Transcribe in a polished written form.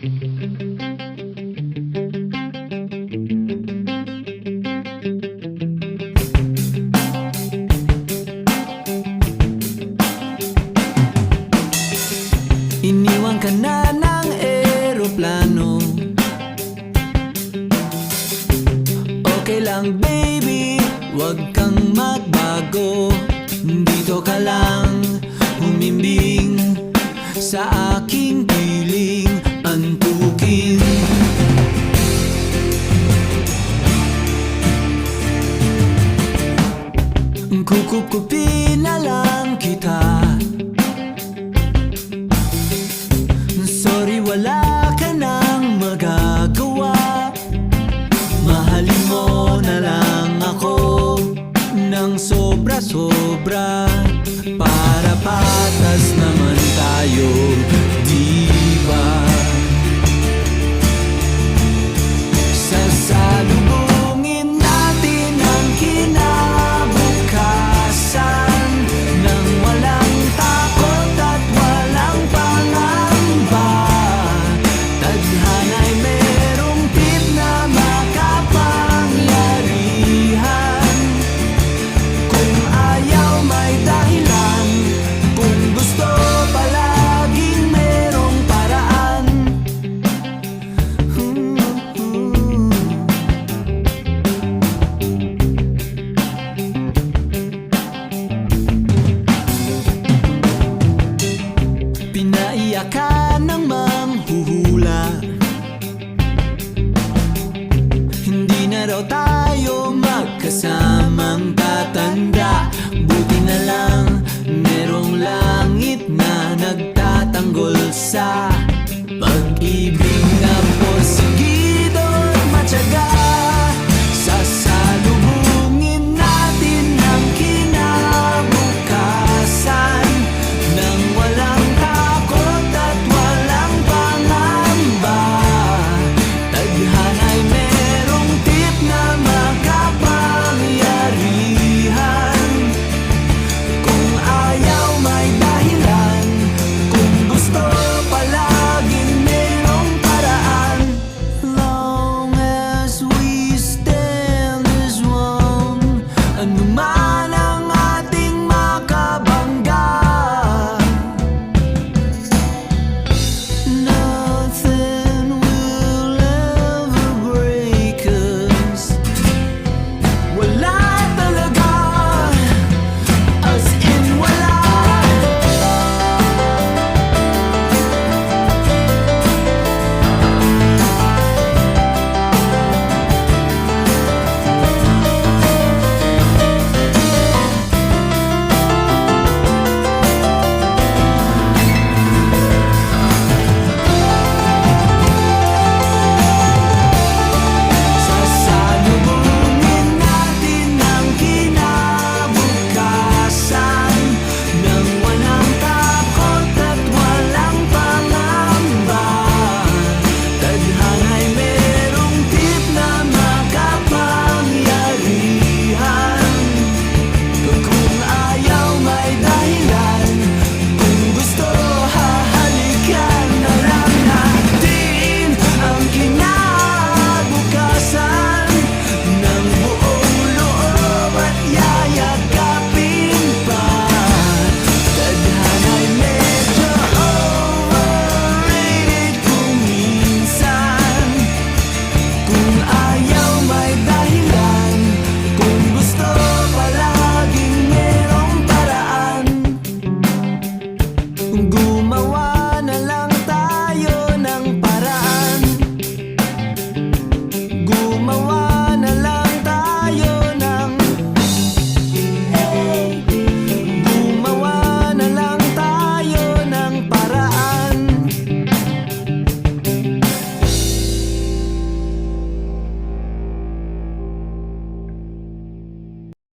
Iniwan ka na ng eroplano. Okay lang baby, wag kang magbago. Dito ka lang humimbing sa aking piling antukin. Kukupin na lang kita. Sorry, wala ka nang magagawa. Mahalin mo na lang ako ng sobra-sobra, para patas naman tayo, di ba? Sasalubungin natin ang kinabukasan nang walang takot at walang pangamba. Tadhana'y merong tip na makapangyarihan. Kung ayaw may dahilan, kung gusto palaging merong paraan. Pinaiyak ka ng manghuhula, hindi na raw tayo